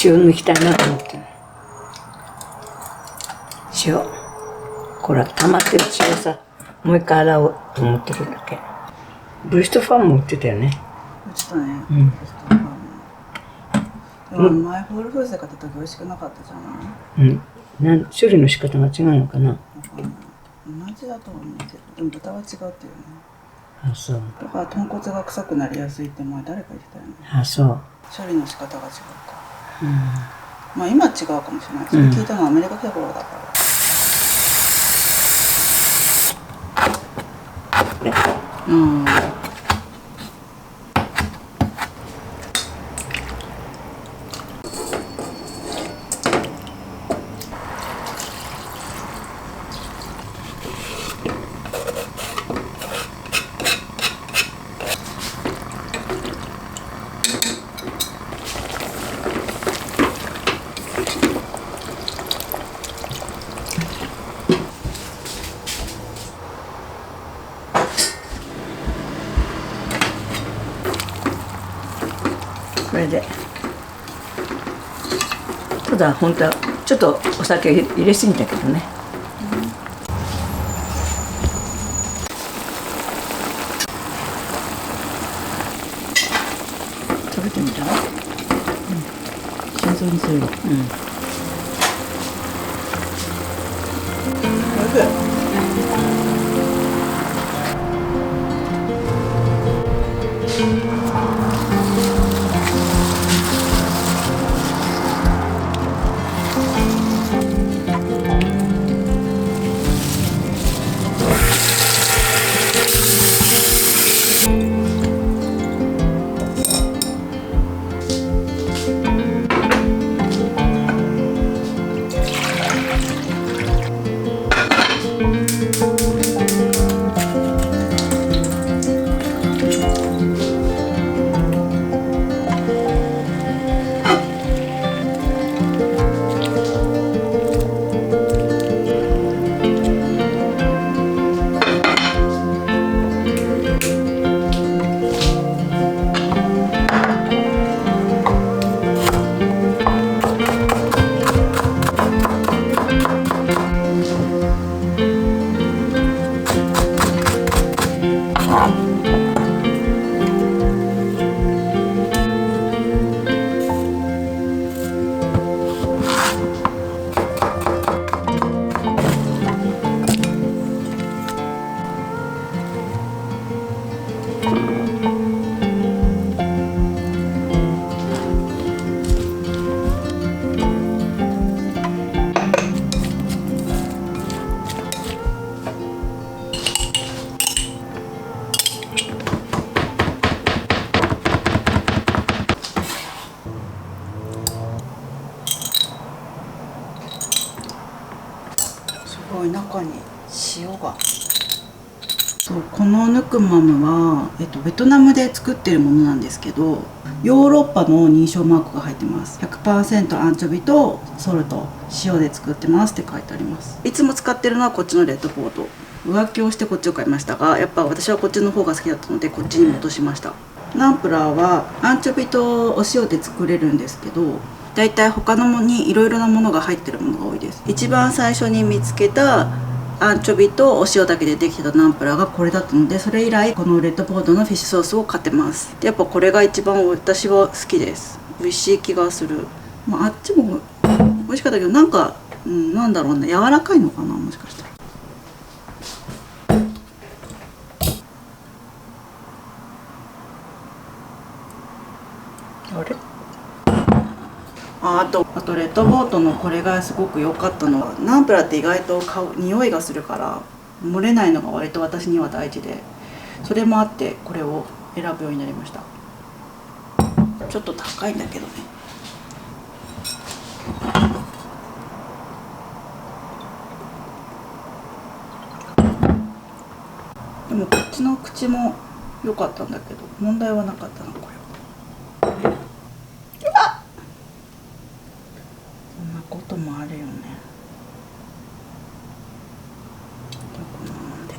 塩抜きたいなと思ってる。塩。これ溜まってる塩さ、もう一回洗おうと思ってるだけ。ブリストファームも売ってたよね。売ってたね。ブリストファーム。でも前ホールフーズで買った時美味しくなかったじゃない。処理の仕方が違うのかな。同じだと思うけど、でも豚は違うっていうね。あ、そう。だから豚骨が臭くなりやすいって前誰か言ってたよね。あ、そう。処理の仕方が違うか。まあ今は違うかもしれない。それ聞いたのはアメリカケボロだから。これでただ本当はちょっとお酒入れすぎたけどね。食べてみたら、心臓にする。すごい中に塩が。そうこのヌクマムは、ベトナムで作ってるものなんですけど、ヨーロッパの認証マークが入ってます。 100% アンチョビとソルト塩で作ってますって書いてあります。いつも使ってるのはこっちのレッドポート。浮気をしてこっちを買いましたが、やっぱ私はこっちの方が好きだったのでこっちに戻しました。ナンプラーはアンチョビとお塩で作れるんですけど、だいたい他のものにいろいろなものが入ってるものが多いです。一番最初に見つけたアンチョビとお塩だけでできてたナンプラーがこれだったので、それ以来このレッドポートのフィッシュソースを買ってます。でやっぱこれが一番私は好きです。美味しい気がする。あっちも美味しかったけど、なんか、なんだろうね、柔らかいのかな、もしかしたら。あれあとレッドボートのこれがすごく良かったのは、ナンプラーって意外と匂いがするから漏れないのが割と私には大事で、それもあってこれを選ぶようになりました。ちょっと高いんだけどね。でもこっちの口も良かったんだけど問題はなかったな。これはこんなこともあるよね。こんなもんで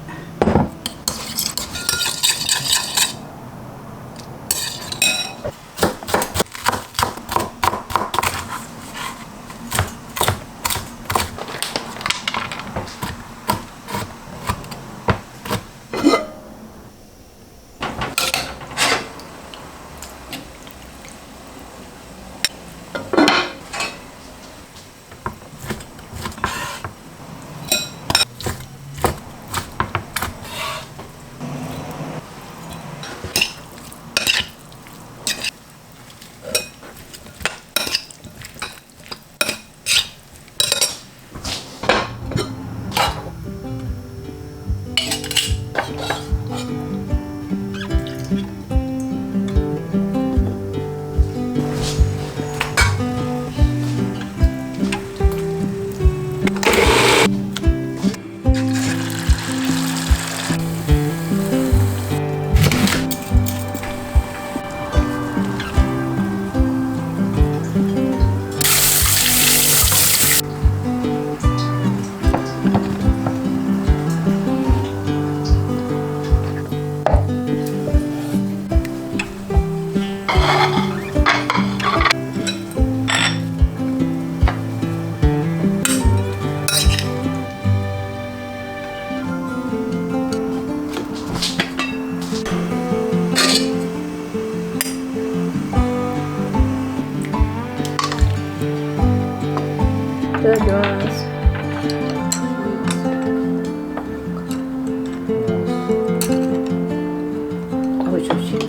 いただきます。おいしい。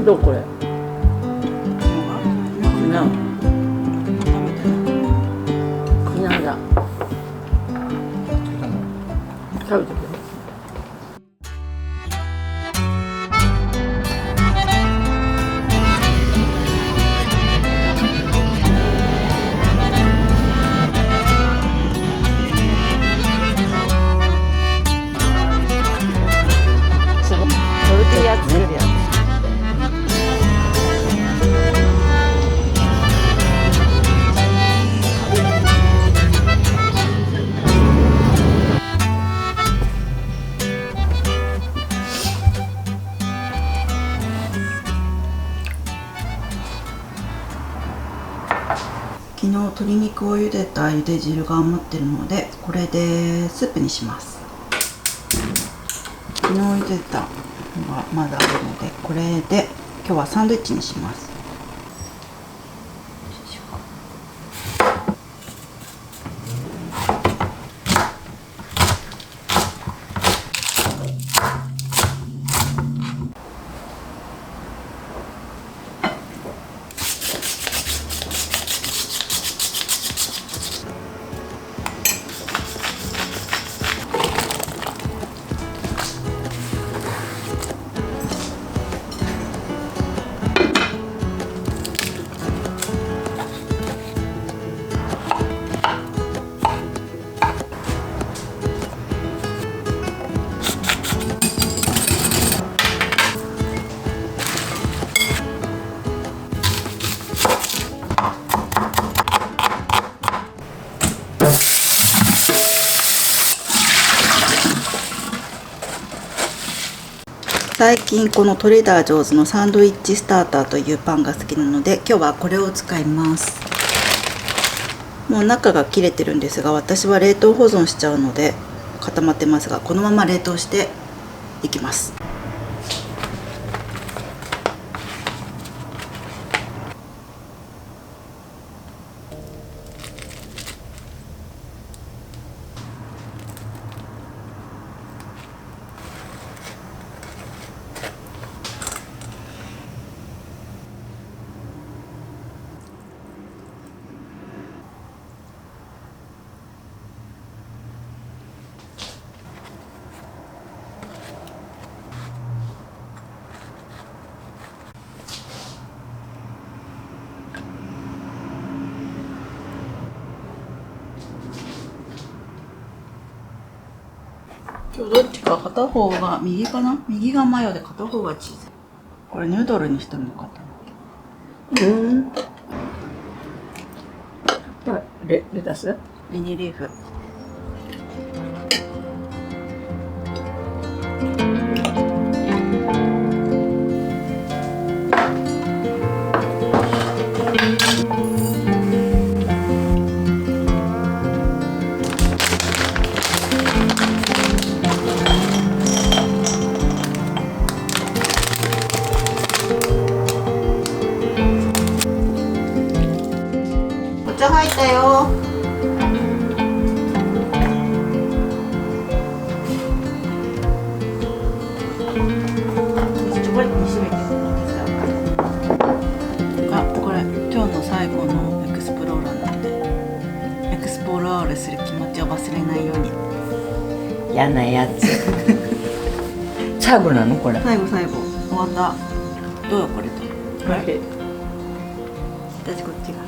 どうこれ？な。なんだ。食べてくれ。トルティーヤ作るやつ。昨日鶏肉を茹でた茹で汁が余ってるので、これでスープにします。昨日茹でたのがまだあるので、これで今日はサンドイッチにします。最近このトレーダージョーズのサンドイッチスターターというパンが好きなので、今日はこれを使います。もう中が切れてるんですが、私は冷凍保存しちゃうので固まってますが、このまま冷凍していきます。今日どっちか片方が右かな、右がマヨで片方がチーズ。これヌードルにしてもよかったな。レタスミニリーフ。お茶入ったよ。チョコレートに締めて。あ、これ今日の最後のエクスプローラーなんで、エクスプロールする気持ちを忘れないように。嫌なやつ最後なのこれ。最後終わった。どうよこれと。これ私こっちが。